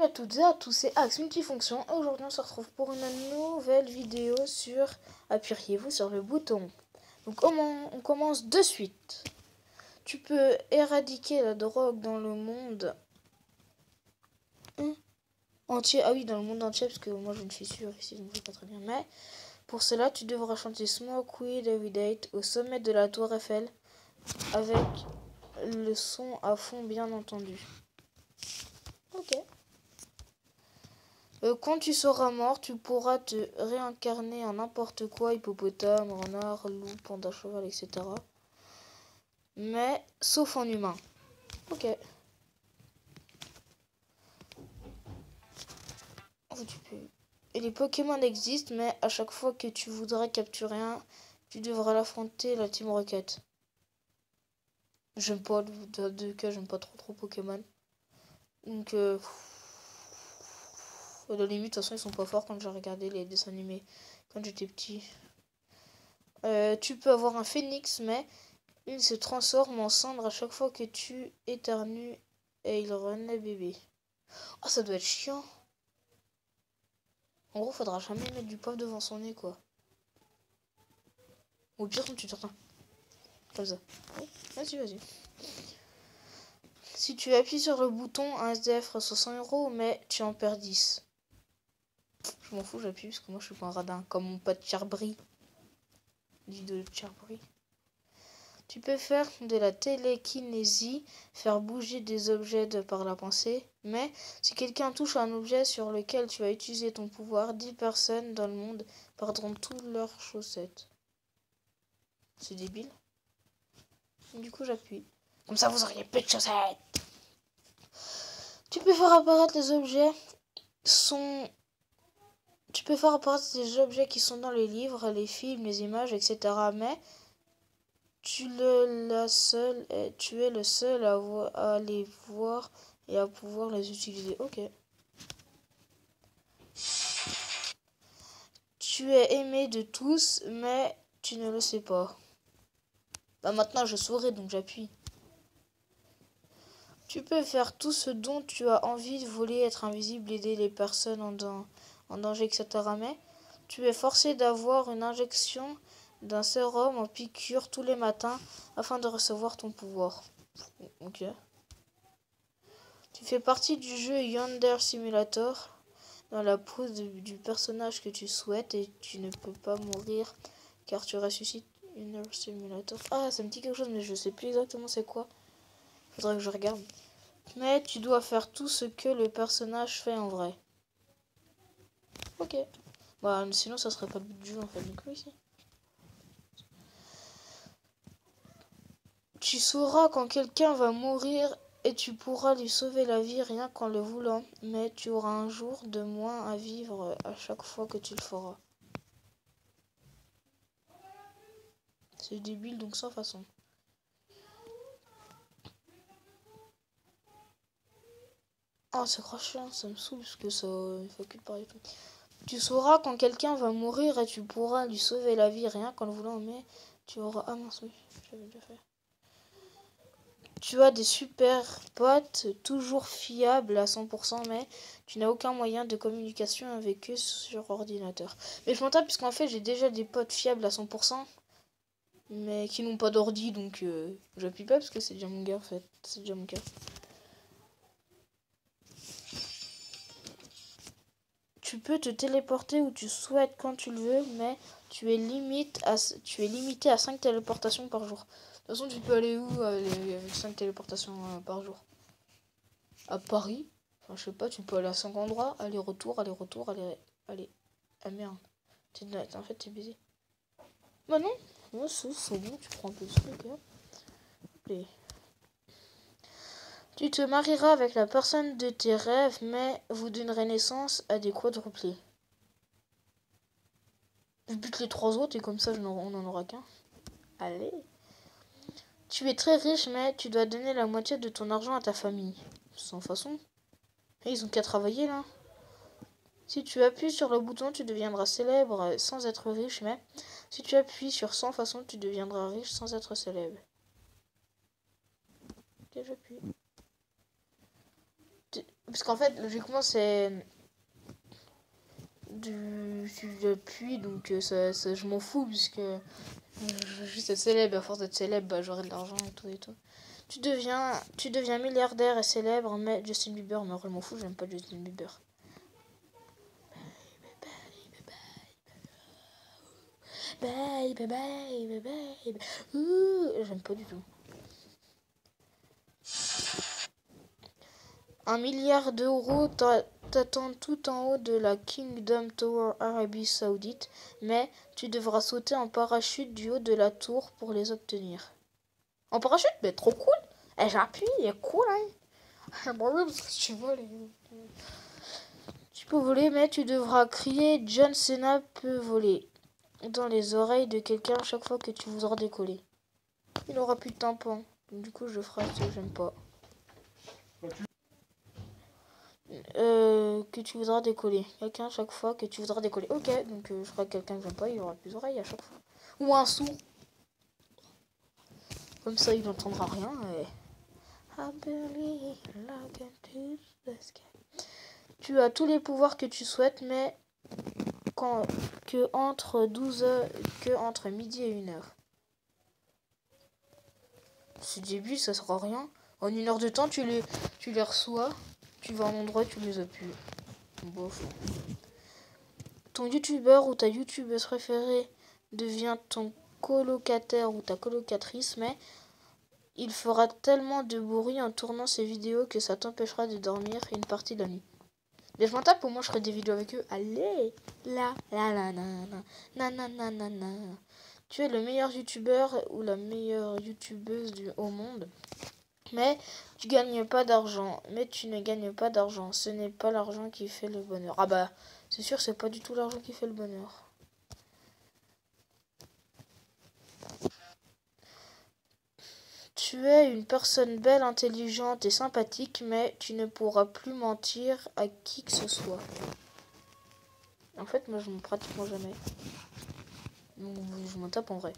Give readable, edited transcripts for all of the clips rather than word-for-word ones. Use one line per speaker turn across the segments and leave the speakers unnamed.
Bonjour à toutes et à tous, c'est Axe Multifonction et aujourd'hui on se retrouve pour une nouvelle vidéo sur appuyez-vous sur le bouton. Donc on commence de suite. Tu peux éradiquer la drogue dans le monde entier. Ah oui, dans le monde entier parce que moi je ne suis sûre ici donc je sais pas très bien. Mais pour cela tu devras chanter Smoke Weed Every Day au sommet de la tour Eiffel avec le son à fond bien entendu. Ok. Quand tu seras mort, tu pourras te réincarner en n'importe quoi, hippopotame, renard, loup, panda, cheval, etc. Mais, sauf en humain. Ok. Et les Pokémon existent, mais à chaque fois que tu voudras capturer un, tu devras l'affronter la Team Rocket. J'aime pas, j'aime pas trop Pokémon. Donc, à la limite, de toute façon, ils sont pas forts quand j'ai regardé les dessins animés quand j'étais petit. Tu peux avoir un phénix, mais il se transforme en cendre à chaque fois que tu éternues et il renaît bébé. Oh, ça doit être chiant. En gros, faudra jamais mettre du poivre devant son nez, quoi. Ou pire, quand tu t'entends. Comme ça. Oh, vas-y. Si tu appuies sur le bouton, un SDF reçoit 100 €, mais tu en perds 10. Je m'en fous, j'appuie parce que moi je suis pas un radin. Comme mon pote Charbri. Dit de Charbri. Tu peux faire de la télékinésie, faire bouger des objets par la pensée, mais si quelqu'un touche un objet sur lequel tu as utilisé ton pouvoir, 10 personnes dans le monde perdront toutes leurs chaussettes. C'est débile. Du coup, j'appuie. Comme ça, vous auriez plus de chaussettes. Tu peux faire apparaître les objets Tu peux faire apparaître les objets qui sont dans les livres, les films, les images, etc. Mais tu es le seul à les voir et à pouvoir les utiliser. Ok. Tu es aimé de tous, mais tu ne le sais pas. Bah maintenant je saurai, donc j'appuie. Tu peux faire tout ce dont tu as envie, voler, être invisible, aider les personnes en danger, etc. Mais tu es forcé d'avoir une injection d'un sérum en piqûre tous les matins afin de recevoir ton pouvoir. Ok. Tu fais partie du jeu Yonder Simulator dans la pose du personnage que tu souhaites et tu ne peux pas mourir car tu ressuscites Yonder Simulator. Ah, ça me dit quelque chose mais je sais plus exactement c'est quoi. Faudrait que je regarde. Mais tu dois faire tout ce que le personnage fait en vrai. Ok. Bah sinon ça serait pas le but du jeu en fait. Donc oui. Tu sauras quand quelqu'un va mourir et tu pourras lui sauver la vie rien qu'en le voulant. Mais tu auras un jour de moins à vivre à chaque fois que tu le feras. C'est débile donc sans façon. Oh c'est crachant, ça me saoule parce que ça il faut que parler. Tu sauras quand quelqu'un va mourir et tu pourras lui sauver la vie rien qu'en le voulant. Mais tu auras... Ah mince oui, j'avais déjà fait. Tu as des super potes toujours fiables à 100%, mais tu n'as aucun moyen de communication avec eux sur ordinateur. Mais je m'en tape puisqu'en fait j'ai déjà des potes fiables à 100%, mais qui n'ont pas d'ordi, donc j'appuie pas parce que c'est déjà mon gars en fait. C'est déjà mon cas. Tu peux te téléporter où tu souhaites quand tu le veux, mais tu es limité à 5 téléportations par jour. De toute façon, tu peux aller où avec 5 téléportations par jour? À Paris? Enfin, je sais pas, tu peux aller à 5 endroits, aller-retour. Allez. Ah merde. En fait, t'es baisé. Bah non. Ouais, c'est bon, tu prends un peu de truc. Hein. Allez. Tu te marieras avec la personne de tes rêves, mais vous donnerez naissance à des quadruplés. Je bute les 3 autres et comme ça, on n'en aura qu'un. Allez. Tu es très riche, mais tu dois donner la moitié de ton argent à ta famille. Sans façon. Et ils ont qu'à travailler là. Si tu appuies sur le bouton, tu deviendras célèbre sans être riche, mais si tu appuies sur 100 façons, tu deviendras riche sans être célèbre. Ok, j'appuie. Parce qu'en fait, logiquement, c'est du puits, donc ça, je m'en fous, puisque je veux juste être célèbre. À force d'être célèbre, bah, j'aurai de l'argent et tout et tout. Tu deviens milliardaire et célèbre, mais Justin Bieber, mais je m'en fous, j'aime pas Justin Bieber. Baby, baby, baby. J'aime pas du tout. 1 milliard d'euros t'attendent tout en haut de la Kingdom Tower Arabie Saoudite, mais tu devras sauter en parachute du haut de la tour pour les obtenir. En parachute? Mais trop cool! J'appuie, il est cool, hein! Bah oui, parce que tu voles. Tu peux voler, mais tu devras crier John Cena peut voler dans les oreilles de quelqu'un chaque fois que tu voudras décoller. Il n'aura plus de tampon. Donc, du coup, je ferai ce que j'aime pas. Que tu voudras décoller. Quelqu'un chaque fois que tu voudras décoller. Ok, donc je ferai quelqu'un que j'aime pas, il aura plus d'oreilles à chaque fois. Ou un sourd. Comme ça, il n'entendra rien. Et... Tu as tous les pouvoirs que tu souhaites, mais que entre 12h, que entre midi et 1h. C'est débile, ça sera rien. En 1 heure de temps, tu les reçois. Tu vas à un endroit, tu les appuies. Bof. Ton youtubeur ou ta youtubeuse préférée devient ton colocataire ou ta colocatrice, mais il fera tellement de bruit en tournant ses vidéos que ça t'empêchera de dormir une partie de la nuit. Mais je m'en tape, pour moi je ferai des vidéos avec eux. Allez, la la la la na. Tu es le meilleur youtubeur ou la meilleure youtubeuse au monde, mais tu gagnes pas d'argent. Mais tu ne gagnes pas d'argent. Ce n'est pas l'argent qui fait le bonheur. Ah bah, c'est sûr, c'est pas du tout l'argent qui fait le bonheur. Tu es une personne belle, intelligente et sympathique, mais tu ne pourras plus mentir à qui que ce soit. En fait, moi, je ne pratiquement jamais. Donc, je m'en tape en vrai.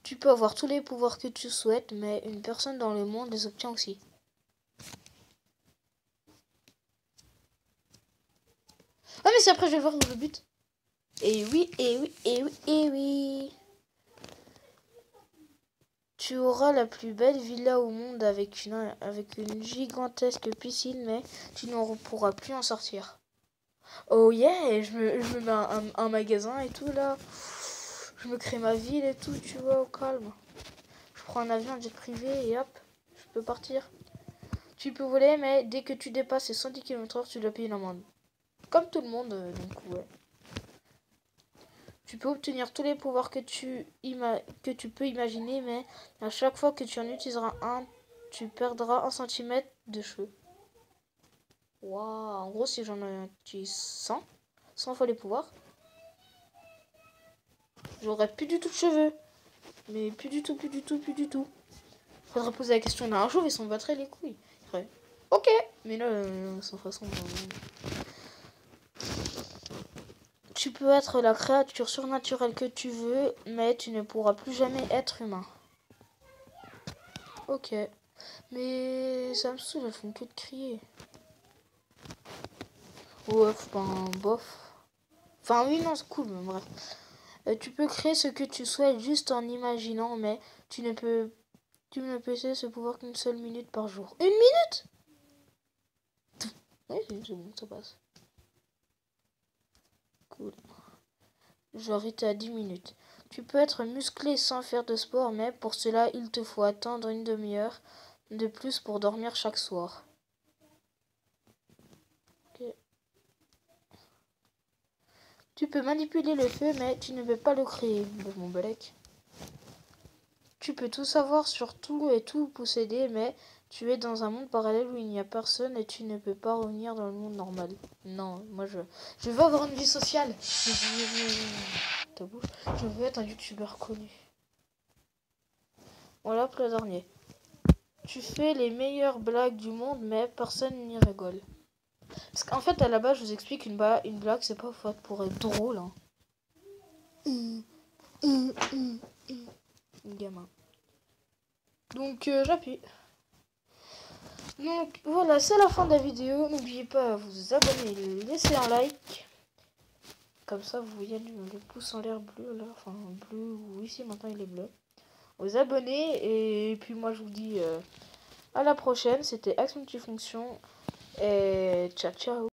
Tu peux avoir tous les pouvoirs que tu souhaites, mais une personne dans le monde les obtient aussi. Ah, mais c'est après, je vais voir le but. Et oui, et oui, et oui, et oui. Tu auras la plus belle villa au monde avec une gigantesque piscine, mais tu ne pourras plus en sortir. Oh yeah, je me mets un magasin et tout là. Je me crée ma ville et tout, tu vois, au calme. Je prends un avion, un jet privé et hop, je peux partir. Tu peux voler, mais dès que tu dépasses les 110 km/h, tu dois payer une amende. Comme tout le monde, donc ouais. Tu peux obtenir tous les pouvoirs que tu peux imaginer, mais à chaque fois que tu en utiliseras un, tu perdras 1 cm de cheveux. Waouh, en gros, si j'en utilise 100 fois les pouvoirs, j'aurais plus du tout de cheveux. Mais plus du tout. Faudrait poser la question d'un jour, ils s'en battraient les couilles. Ouais. Ok, mais là, sans façon. Tu peux être la créature surnaturelle que tu veux, mais tu ne pourras plus jamais être humain. Ok. Mais ça me saoule, elles font que de crier. Ouais, enfin, bof. Enfin, oui, non, c'est cool, mais bref. Tu peux créer ce que tu souhaites juste en imaginant, mais tu ne peux cesser ce pouvoir qu'une seule minute par jour. 1 minute? Oui, c'est bon, ça passe. Cool. Genre, il était à 10 minutes. Tu peux être musclé sans faire de sport, mais pour cela, il te faut attendre une demi-heure de plus pour dormir chaque soir. Okay. Tu peux manipuler le feu, mais tu ne peux pas le créer. Mon belek. Tu peux tout savoir sur tout et tout posséder, mais tu es dans un monde parallèle où il n'y a personne et tu ne peux pas revenir dans le monde normal. Non, moi je veux avoir une vie sociale. Je veux être un youtubeur connu. Voilà pour le dernier. Tu fais les meilleures blagues du monde, mais personne n'y rigole. Parce qu'en fait, à la base, je vous explique une blague, c'est pas fait pour être drôle. Hein. Gamin. Donc, j'appuie. Donc voilà, c'est la fin de la vidéo. N'oubliez pas à vous abonner, laisser un like. Comme ça, vous voyez le pouce en l'air bleu là, enfin bleu ou ici maintenant il est bleu. Vous abonner et puis moi je vous dis à la prochaine. C'était Axe Multifonction et ciao ciao.